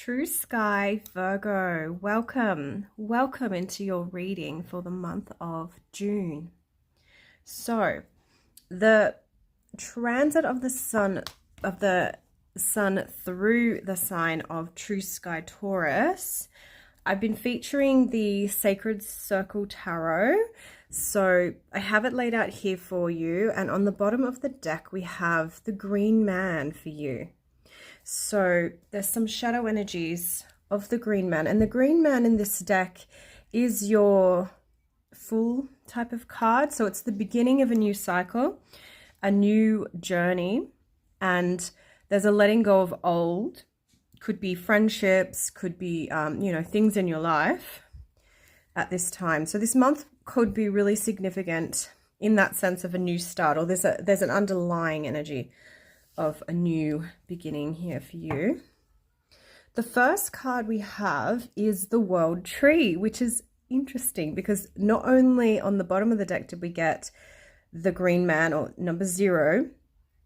True Sky Virgo, welcome into your reading for the month of June. So, the transit of the sun through the sign of True Sky Taurus. I've been featuring the Sacred Circle Tarot. So I have it laid out here for you, and on the bottom of the deck we have the Green Man for you. So there's some shadow energies of the Green Man, and the Green Man in this deck is your full type of card. So it's the beginning of a new cycle, a new journey, and there's a letting go of old. Could be friendships, could be things in your life at this time. So this month could be really significant in that sense of a new start, or there's an underlying energy of a new beginning here for you. The first card we have is the World Tree, which is interesting because not only on the bottom of the deck did we get the Green Man, or number 0,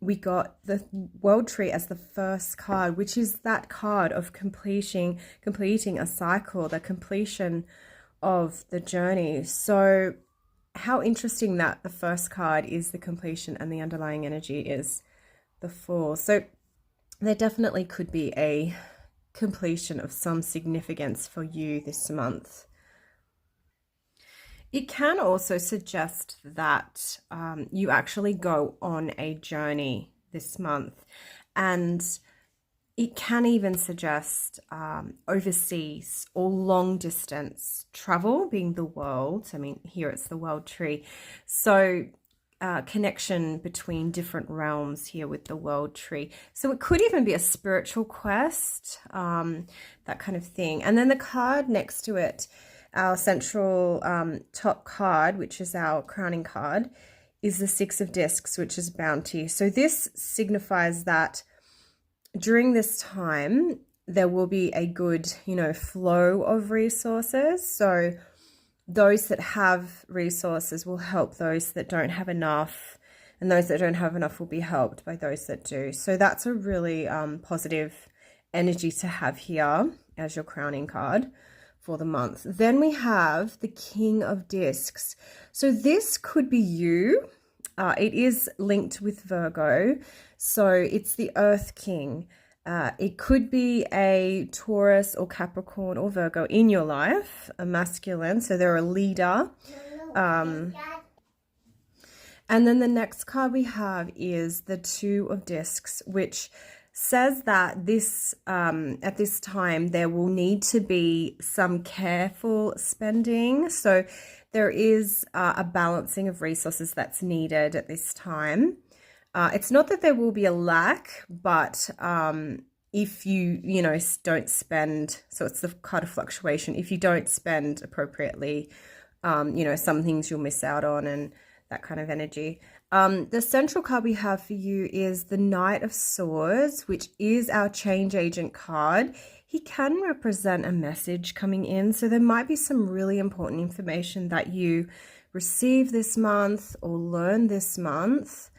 we got the World Tree as the first card, which is that card of completing a cycle, the completion of the journey. So how interesting that the first card is the completion and the underlying energy is the Fool. So there definitely could be a completion of some significance for you this month. It can also suggest that you actually go on a journey this month, and it can even suggest overseas or long distance travel, being the world. I mean, here it's the World Tree. So connection between different realms here with the World Tree. So it could even be a spiritual quest, that kind of thing. And then the card next to it, our central top card, which is our crowning card, is the 6 of Discs, which is bounty. So this signifies that during this time, there will be a good, flow of resources. So those that have resources will help those that don't have enough, and those that don't have enough will be helped by those that do. So that's a really positive energy to have here as your crowning card for the month. Then we have the King of Discs. So this could be you. It is linked with Virgo. So it's the Earth King. It could be a Taurus or Capricorn or Virgo in your life, a masculine. So they're a leader. And then the next card we have is the 2 of Discs, which says that this at this time there will need to be some careful spending. So there is a balancing of resources that's needed at this time. It's not that there will be a lack, but if you don't spend, so it's the card of fluctuation. If you don't spend appropriately, some things you'll miss out on, and that kind of energy. The central card we have for you is the Knight of Swords, which is our change agent card. He can represent a message coming in. So there might be some really important information that you receive this month or learn this month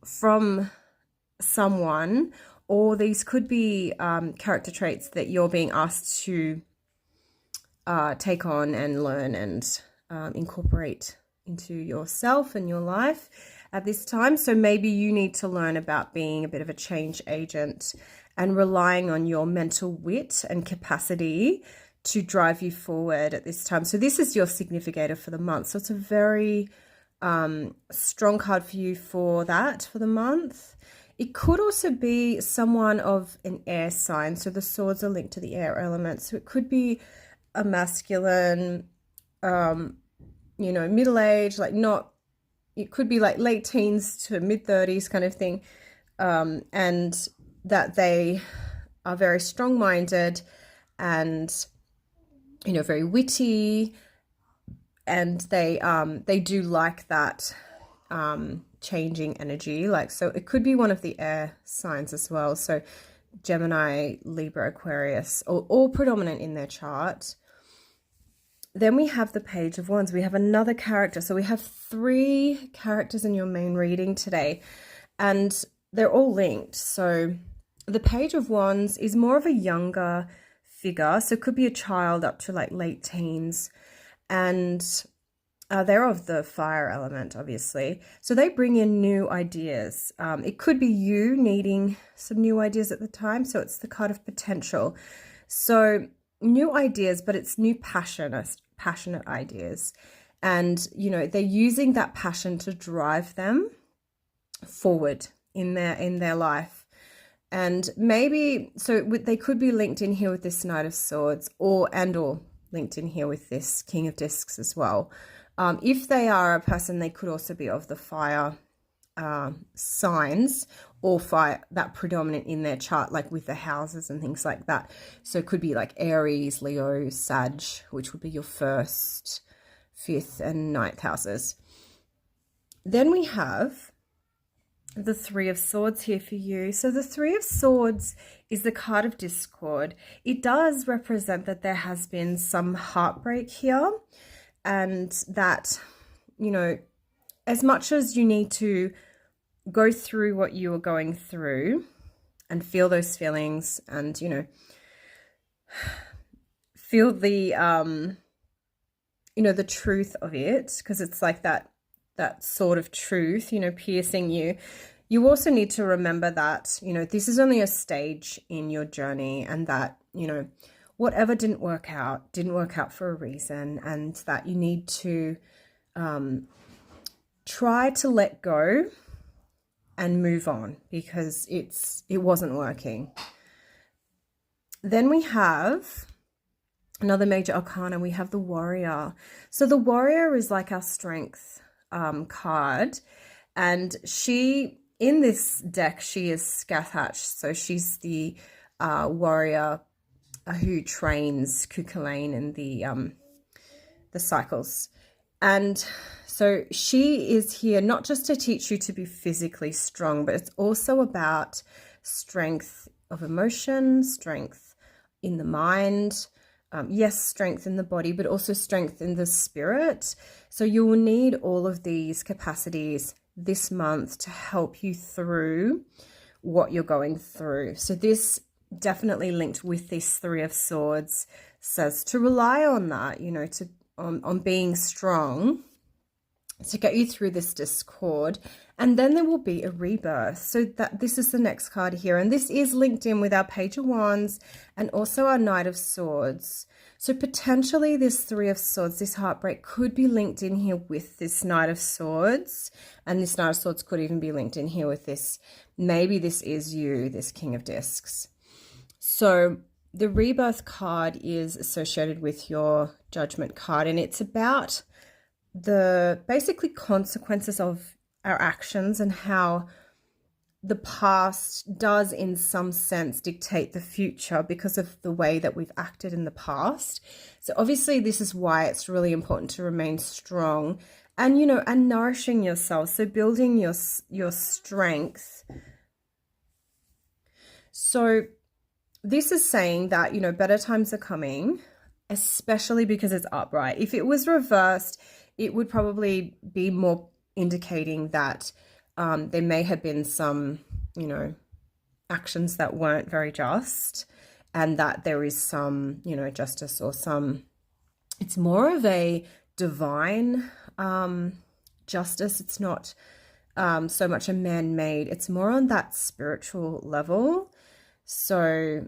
from someone, or these could be character traits that you're being asked to take on and learn and incorporate into yourself and your life at this time. So maybe you need to learn about being a bit of a change agent and relying on your mental wit and capacity to drive you forward at this time. So this is your significator for the month. So it's a very strong card for you for that, for the month. It could also be someone of an air sign. So the swords are linked to the air element. So it could be a masculine, middle-aged, it could be like late teens to mid-30s kind of thing. And that they are very strong-minded and, very witty, and they do like that changing energy. So it could be one of the air signs as well. So Gemini, Libra, Aquarius, all predominant in their chart. Then we have the Page of Wands. We have another character. So we have 3 characters in your main reading today, and they're all linked. So The Page of Wands is more of a younger figure. So it could be a child up to like late teens. And they're of the fire element, obviously. So they bring in new ideas. It could be you needing some new ideas at the time. So it's the card of potential. So new ideas, but it's new passionate ideas. And, you know, they're using that passion to drive them forward in their life. And maybe, so they could be linked in here with this Knight of Swords, or linked in here with this King of Discs as well. If they are a person, they could also be of the fire signs, or fire that predominant in their chart, like with the houses and things like that. So it could be like Aries, Leo, Sag, which would be your 1st, 5th and 9th houses. Then we have the Three of Swords here for you. So the Three of Swords is the card of discord. It does represent that there has been some heartbreak here, and that, you know, as much as you need to go through what you are going through and feel those feelings, and, you know, feel the you know, the truth of it, because it's like that sort of truth, you know, piercing you. You also need to remember that, you know, this is only a stage in your journey, and that, you know, whatever didn't work out for a reason, and that you need to try to let go and move on, because it wasn't working. Then we have another major arcana. We have the Warrior. So the Warrior is like our strength card, and she, in this deck, she is Scathach. So she's the warrior who trains Cuchulainn in the cycles. And so she is here not just to teach you to be physically strong, but it's also about strength of emotion, strength in the mind, yes, strength in the body, but also strength in the spirit. So you will need all of these capacities this month to help you through what you're going through. So this definitely linked with this Three of Swords says to rely on that, you know, to on being strong to get you through this discord. And then there will be a rebirth. So that this is the next card here, and this is linked in with our Page of Wands and also our Knight of Swords. So potentially this Three of Swords, this heartbreak, could be linked in here with this Knight of Swords, and this Knight of Swords could even be linked in here with this, maybe this is you, this King of Discs. So the rebirth card is associated with your Judgment card, and it's about the basically consequences of our actions, and how the past does in some sense dictate the future because of the way that we've acted in the past. So obviously this is why it's really important to remain strong and, you know, and nourishing yourself. So building your strength. So this is saying that, you know, better times are coming, especially because it's upright. If it was reversed, it would probably be more indicating that there may have been some, you know, actions that weren't very just, and that there is some, you know, justice, or some, it's more of a divine justice. It's not so much a man-made, it's more on that spiritual level. So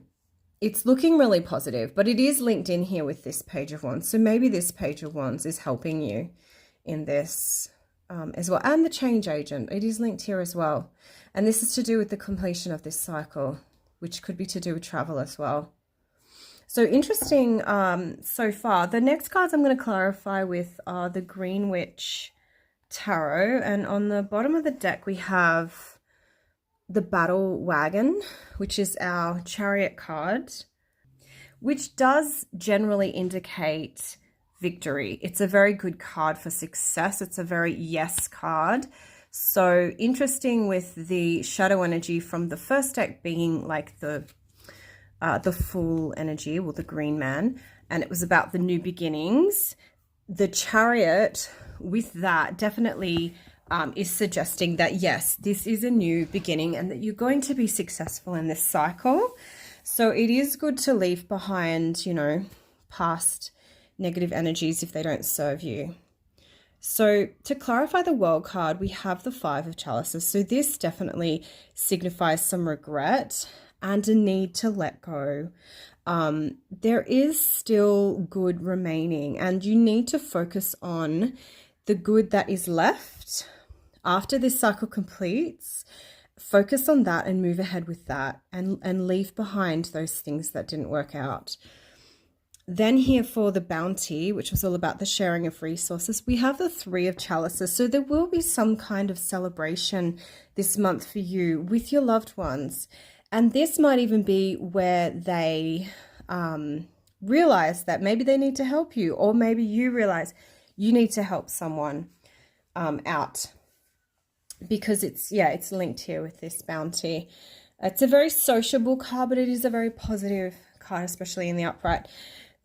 it's looking really positive, but it is linked in here with this Page of Wands. So maybe this Page of Wands is helping you in this as well. And the Change Agent, it is linked here as well. And this is to do with the completion of this cycle, which could be to do with travel as well. So interesting so far. The next cards I'm going to clarify with are the Green Witch Tarot. And on the bottom of the deck, we have the Battle Wagon, which is our Chariot card, which does generally indicate victory. It's a very good card for success. It's a very yes card. So interesting with the shadow energy from the first deck being like the full energy, or the green man, and it was about the new beginnings. The Chariot with that definitely is suggesting that, yes, this is a new beginning and that you're going to be successful in this cycle. So it is good to leave behind, you know, past negative energies if they don't serve you. So to clarify the World card, we have the Five of Chalices. So this definitely signifies some regret and a need to let go. There is still good remaining, and you need to focus on the good that is left after this cycle completes. Focus on that and move ahead with that, and leave behind those things that didn't work out. Then here for the bounty, which was all about the sharing of resources, we have the Three of Chalices. So there will be some kind of celebration this month for you with your loved ones. And this might even be where they realize that maybe they need to help you, or maybe you realize you need to help someone out, because it's linked here with this bounty. It's a very sociable card, but it is a very positive card, especially in the upright.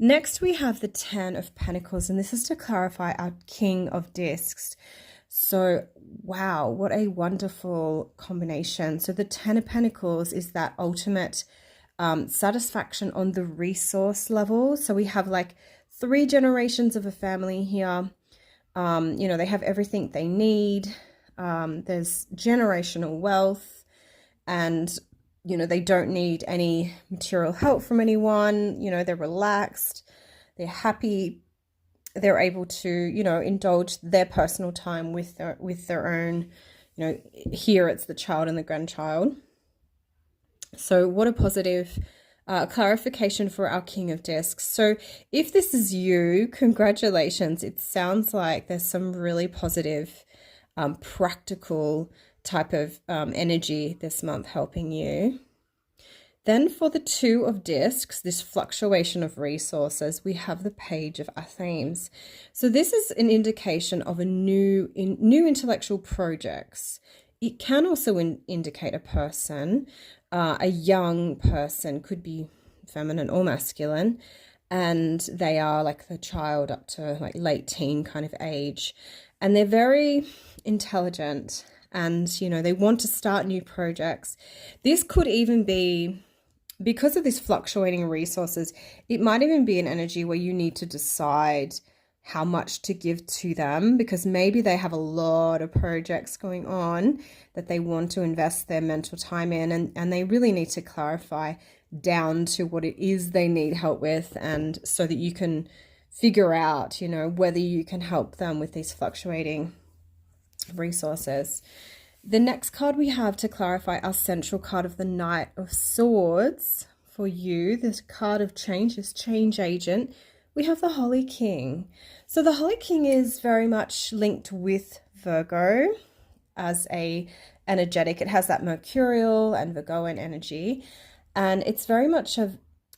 Next, we have the Ten of Pentacles, and this is to clarify our King of Discs. So, wow, what a wonderful combination. So the Ten of Pentacles is that ultimate satisfaction on the resource level. So we have like 3 generations of a family here. You know, they have everything they need. There's generational wealth, and you know, they don't need any material help from anyone. You know, they're relaxed, they're happy, they're able to, you know, indulge their personal time with their own, you know, here it's the child and the grandchild. So what a positive clarification for our King of Discs. So if this is you, congratulations. It sounds like there's some really positive, practical type of energy this month helping you. Then for the Two of Discs, this fluctuation of resources, we have the Page of Athenes. So this is an indication of a new intellectual projects. It can also indicate a person, a young person, could be feminine or masculine, and they are like the child up to like late teen kind of age, and they're very intelligent, and you know, they want to start new projects. This could even be, because of this fluctuating resources, it might even be an energy where you need to decide how much to give to them, because maybe they have a lot of projects going on that they want to invest their mental time in, and they really need to clarify down to what it is they need help with, and so that you can figure out, you know, whether you can help them with these fluctuating resources. The next card we have to clarify, our central card of the Knight of Swords for you. This card of change, this change agent. We have the Holy King. So the Holy King is very much linked with Virgo as a energetic. It has that Mercurial and Virgoan energy, and it's very much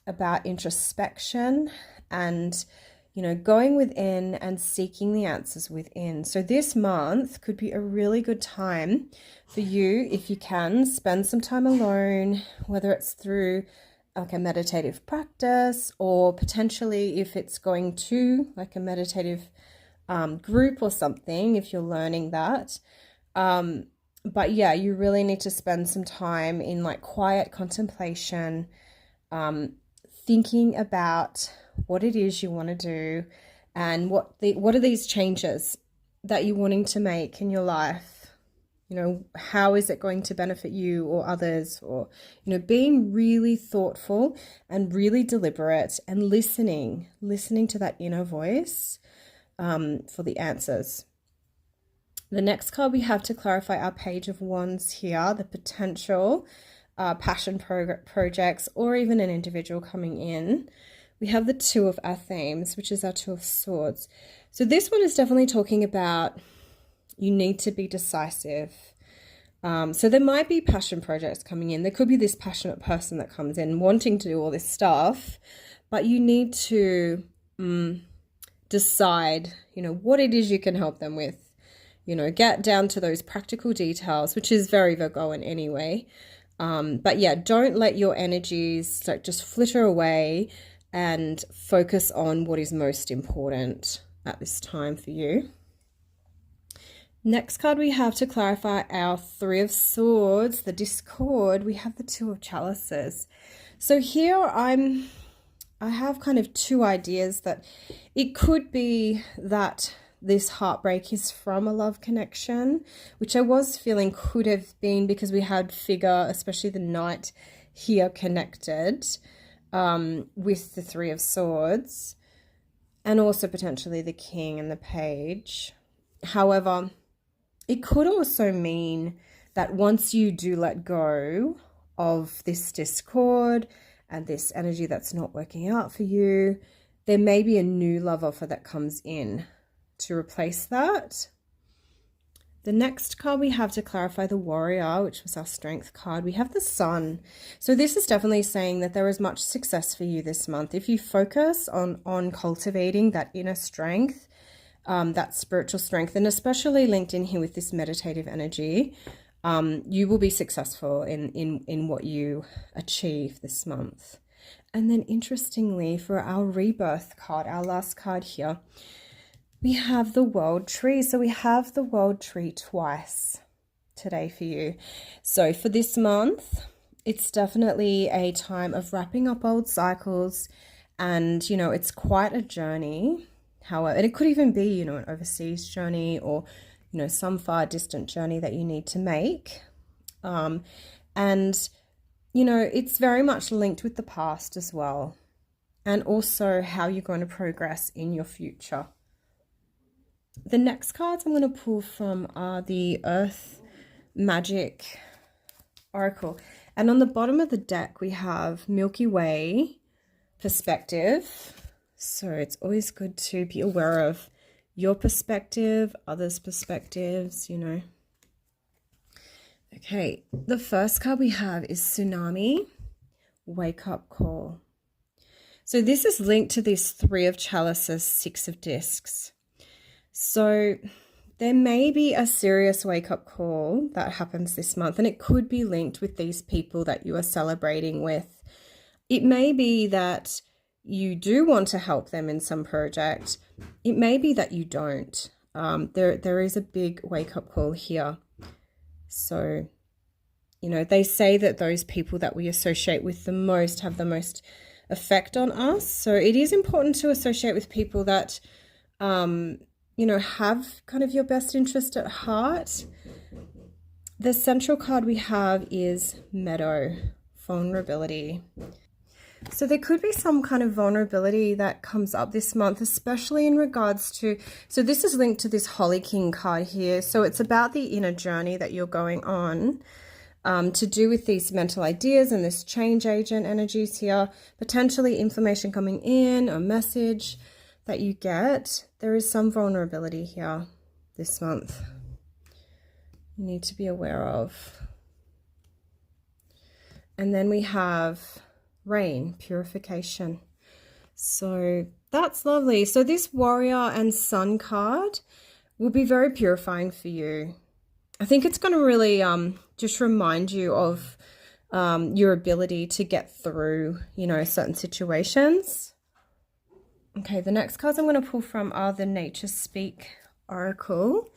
about introspection and, you know, going within and seeking the answers within. So this month could be a really good time for you, if you can, spend some time alone, whether it's through like a meditative practice, or potentially if it's going to like a meditative group or something, if you're learning that. But yeah, you really need to spend some time in like quiet contemplation, thinking about what it is you want to do, and what are these changes that you're wanting to make in your life. You know, how is it going to benefit you or others? Or, you know, being really thoughtful and really deliberate, and listening to that inner voice for the answers. The next card we have to clarify, our Page of Wands here, the potential passion projects, or even an individual coming in. We have the Two of Athenes, which is our Two of Swords. So this one is definitely talking about you need to be decisive. So there might be passion projects coming in. There could be this passionate person that comes in wanting to do all this stuff, but you need to decide, you know, what it is you can help them with. You know, get down to those practical details, which is very Virgoan anyway. But yeah, don't let your energies like just flitter away, and focus on what is most important at this time for you. Next card we have to clarify our Three of Swords, the discord, we have the Two of Chalices. So here I have kind of two ideas that it could be that this heartbreak is from a love connection, which I was feeling could have been because we had figure, especially the Knight here connected with the Three of Swords, and also potentially the King and the Page. However, it could also mean that once you do let go of this discord and this energy that's not working out for you, there may be a new love offer that comes in to replace that. The next card we have to clarify the Warrior, which was our Strength card, we have the Sun. So this is definitely saying that there is much success for you this month. If you focus on cultivating that inner strength, that spiritual strength, and especially linked in here with this meditative energy, you will be successful in what you achieve this month. And then interestingly, for our Rebirth card, our last card here, we have the World Tree. So we have the World Tree twice today for you. So for this month, it's definitely a time of wrapping up old cycles, and you know, it's quite a journey. However, and it could even be, you know, an overseas journey, or you know, some far distant journey that you need to make. And you know, it's very much linked with the past as well, and also how you're going to progress in your future. The next cards I'm going to pull from are the Earth Magic Oracle. And on the bottom of the deck, we have Milky Way perspective. So it's always good to be aware of your perspective, others' perspectives, you know. Okay, the first card we have is Tsunami, Wake Up Call. So this is linked to this Three of Chalices, Six of Discs. So there may be a serious wake-up call that happens this month, and it could be linked with these people that you are celebrating with. It may be that you do want to help them in some project. It may be that you don't. There is a big wake-up call here. So, you know, they say that those people that we associate with the most have the most effect on us. So it is important to associate with people that you know, have kind of your best interest at heart. The central card we have is Meadow, Vulnerability. So there could be some kind of vulnerability that comes up this month, especially in regards to, so this is linked to this Holy King card here. So it's about the inner journey that you're going on, to do with these mental ideas and this change agent energies here, potentially information coming in, a message that you get. There is some vulnerability here this month you need to be aware of. And then we have Rain, Purification. So that's lovely. So this Warrior and Sun card will be very purifying for you. I think it's going to really just remind you of your ability to get through, you know, certain situations. Okay, the next cards I'm going to pull from are the Nature Speak Oracle.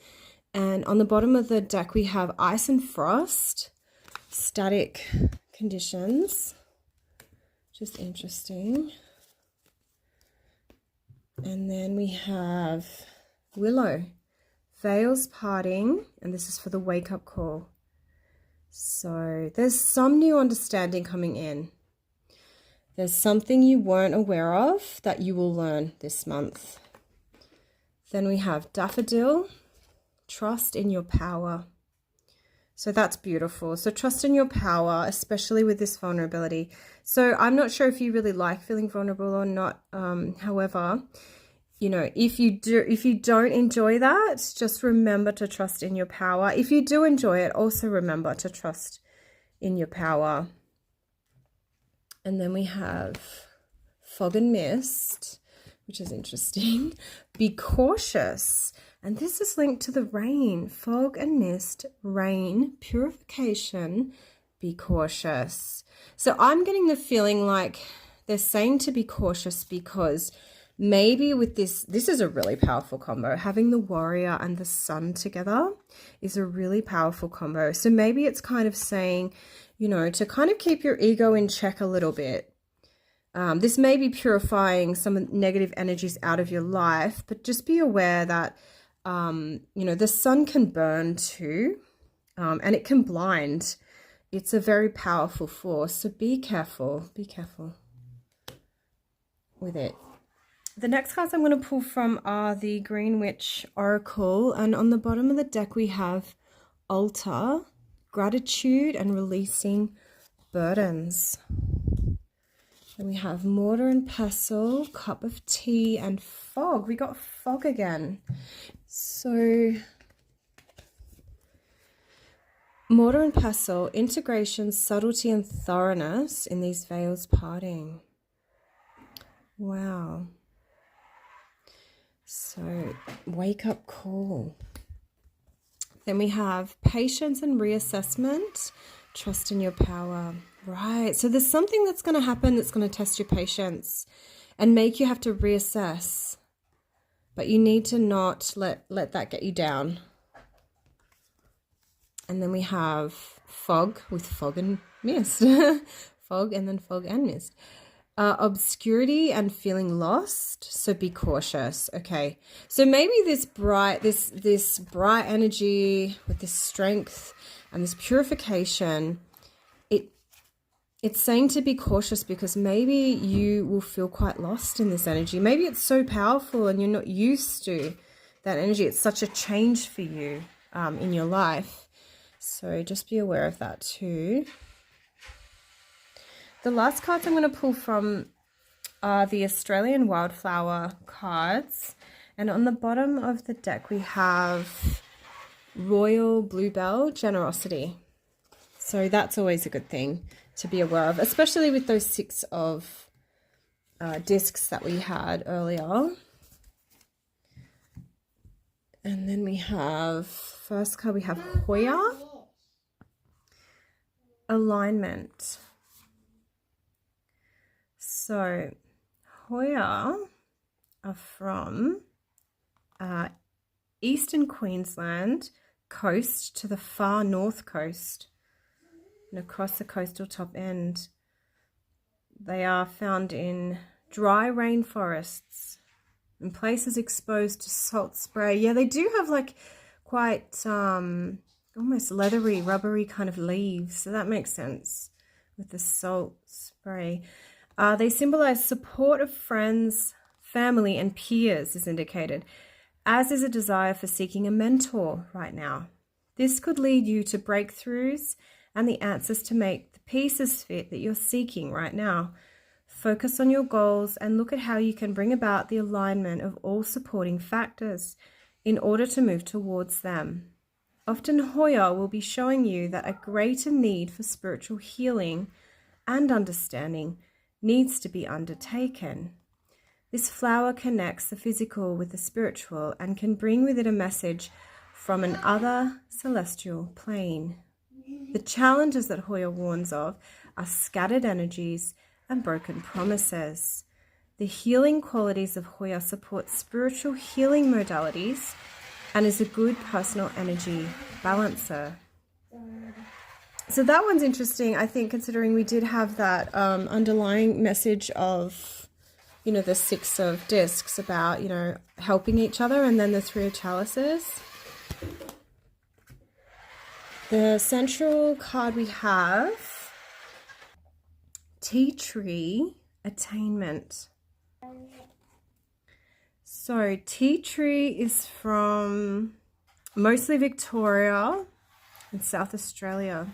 And on the bottom of the deck, we have Ice and Frost, Static Conditions. Just interesting. And then we have Willow, Veils Parting, and this is for the wake-up call. So there's some new understanding coming in. There's something you weren't aware of that you will learn this month. Then we have Daffodil, Trust in Your Power. So that's beautiful. So trust in your power, especially with this vulnerability. So I'm not sure if you really like feeling vulnerable or not. However, you know, if you don't enjoy that, just remember to trust in your power. If you do enjoy it, also remember to trust in your power. And then we have Fog and Mist, which is interesting. Be cautious. And this is linked to the rain. Fog and mist, rain, purification, be cautious. So I'm getting the feeling like they're saying to be cautious because maybe with this is a really powerful combo. Having the Warrior and the Sun together is a really powerful combo. So maybe it's kind of saying, you know, to kind of keep your ego in check a little bit. This may be purifying some negative energies out of your life, but just be aware that, you know, the sun can burn too, and it can blind. It's a very powerful force, so be careful with it. The next cards I'm going to pull from are the Green Witch Oracle, and on the bottom of the deck we have Altar, Gratitude, and Releasing Burdens. And we have Mortar and Pestle, Cup of Tea, and Fog. We got Fog again. So Mortar and Pestle, integration, subtlety, and thoroughness in these veils parting. Wow. So wake up call. Then we have patience and reassessment, trust in your power. Right. So there's something that's going to happen that's going to test your patience and make you have to reassess. But you need to not let that get you down. And then we have Fog with Fog and Mist. Fog and then Fog and Mist. Obscurity and feeling lost, so be cautious. Okay, so maybe this bright energy with this strength and this purification, it's saying to be cautious because maybe you will feel quite lost in this energy. Maybe it's so powerful and you're not used to that energy. It's such a change for you in your life, so just be aware of that too. The last cards I'm going to pull from are the Australian Wildflower cards. And on the bottom of the deck, we have Royal Bluebell, Generosity. So that's always a good thing to be aware of, especially with those 6 of discs that we had earlier. And then we have, first card, we have Hoya, Alignment. So Hoya are from eastern Queensland coast to the far north coast and across the coastal top end. They are found in dry rainforests and places exposed to salt spray. Yeah, they do have like quite almost leathery, rubbery kind of leaves, so that makes sense with the salt spray. They symbolize support of friends, family, and peers is indicated, as is a desire for seeking a mentor right now. This could lead you to breakthroughs and the answers to make the pieces fit that you're seeking right now. Focus on your goals and look at how you can bring about the alignment of all supporting factors in order to move towards them. Often Hoya will be showing you that a greater need for spiritual healing and understanding needs to be undertaken. This flower connects the physical with the spiritual and can bring with it a message from an other celestial plane. The challenges that Hoya warns of are scattered energies and broken promises. The healing qualities of Hoya support spiritual healing modalities and is a good personal energy balancer. So that one's interesting, I think, considering we did have that underlying message of, you know, the 6 of discs about, you know, helping each other, and then the 3 of chalices. The central card we have, Tea Tree Attainment. So Tea Tree is from mostly Victoria and South Australia.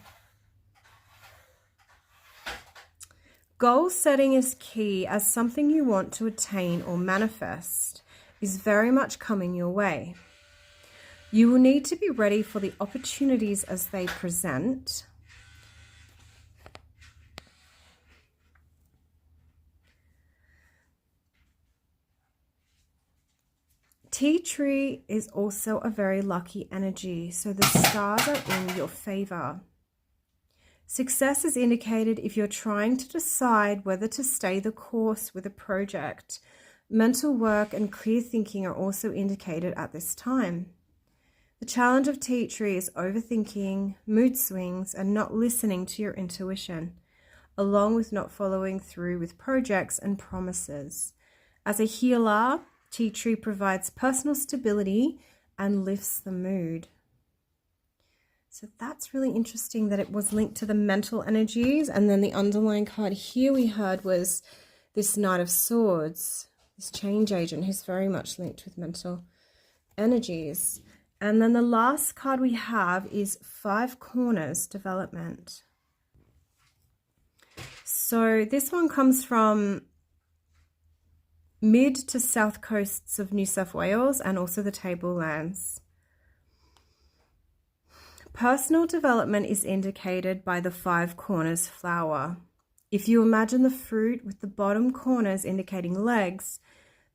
Goal setting is key, as something you want to attain or manifest is very much coming your way. You will need to be ready for the opportunities as they present. Tea Tree is also a very lucky energy, so the stars are in your favor. Success is indicated if you're trying to decide whether to stay the course with a project, Mental work and clear thinking are also indicated at this time. The challenge of tea tree is overthinking, mood swings, and not listening to your intuition, along with not following through with projects and promises. As a healer, tea tree provides personal stability and lifts the mood. So that's really interesting that it was linked to the mental energies. And then the underlying card here we had was this Knight of Swords, this change agent who's very much linked with mental energies. And then the last card we have is Five Corners Development. So this one comes from mid to south coasts of New South Wales and also the Tablelands. Personal development is indicated by the Five Corners flower. If you imagine the fruit with the bottom corners indicating legs,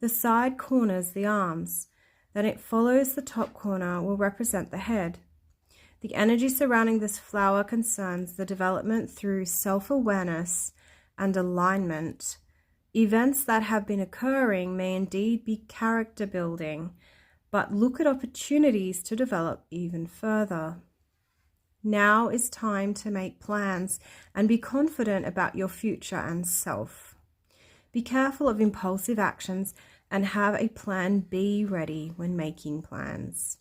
the side corners the arms, then it follows the top corner will represent the head. The energy surrounding this flower concerns the development through self-awareness and alignment. Events that have been occurring may indeed be character building, but look at opportunities to develop even further. Now is time to make plans and be confident about your future and self. Be careful of impulsive actions and have a plan B ready when making plans.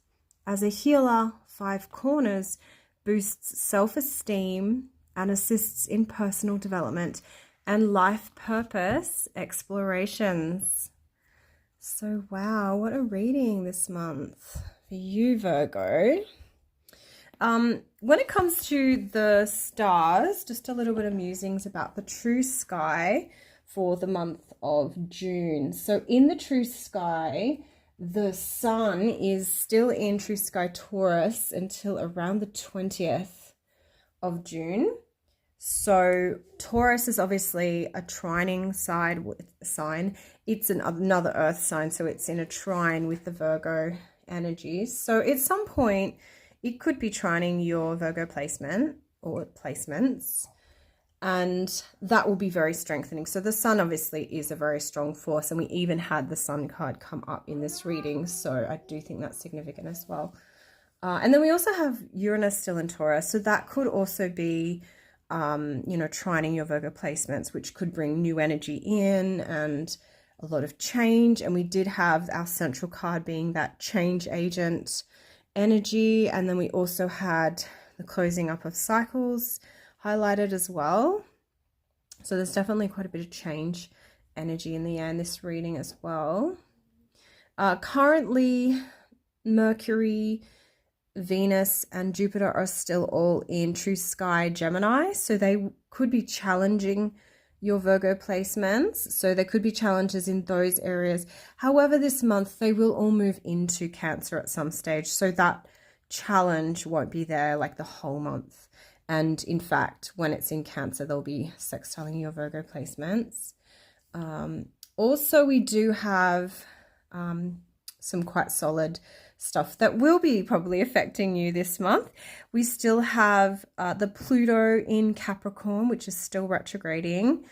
As a healer, Five Corners boosts self-esteem and assists in personal development and life purpose explorations. So wow, what a reading this month for you, Virgo. When it comes to the stars, just a little bit of musings about the true sky for the month of June. So in the true sky, the sun is still in true sky Taurus until around the 20th of June. So Taurus is obviously a trining sign. It's another earth sign, so it's in a trine with the Virgo energies. So at some point, it could be trining your Virgo placement or placements, and that will be very strengthening. So the sun obviously is a very strong force, and we even had the sun card come up in this reading. So I do think that's significant as well. And then we also have Uranus still in Taurus. So that could also be, trining your Virgo placements, which could bring new energy in and a lot of change. And we did have our central card being that change agent energy, and then we also had the closing up of cycles highlighted as well. So there's definitely quite a bit of change energy in the air in this reading as well. Currently, Mercury, Venus, and Jupiter are still all in true sky Gemini, so they could be challenging your Virgo placements. So there could be challenges in those areas. However, this month they will all move into Cancer at some stage, so that challenge won't be there like the whole month. And in fact, when it's in Cancer, they'll be sextiling your Virgo placements. Also, we do have some quite solid stuff that will be probably affecting you this month. We still have the Pluto in Capricorn, which is still retrograding,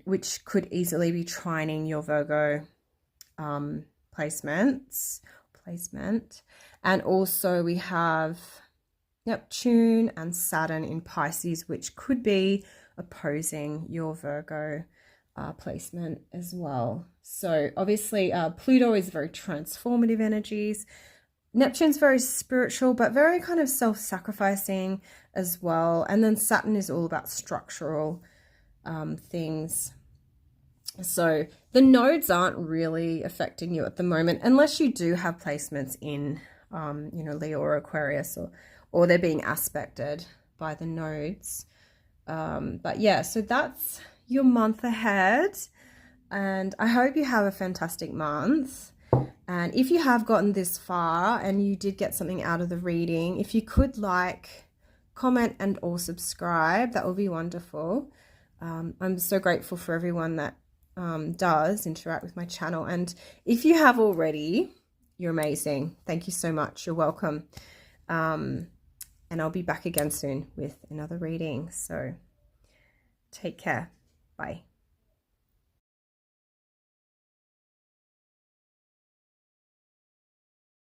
which could easily be trining your Virgo placement. And also we have Neptune and Saturn in Pisces, which could be opposing your Virgo placement as well. So obviously Pluto is very transformative energies. Neptune's very spiritual, but very kind of self-sacrificing as well. And then Saturn is all about structural things. So the nodes aren't really affecting you at the moment, unless you do have placements in, Leo or Aquarius, or they're being aspected by the nodes. But yeah, so that's your month ahead. And I hope you have a fantastic month. And if you have gotten this far and you did get something out of the reading, if you could like, comment, and or subscribe, that would be wonderful. I'm so grateful for everyone that does interact with my channel. And if you have already, you're amazing. Thank you so much. You're welcome. And I'll be back again soon with another reading. So take care. Bye.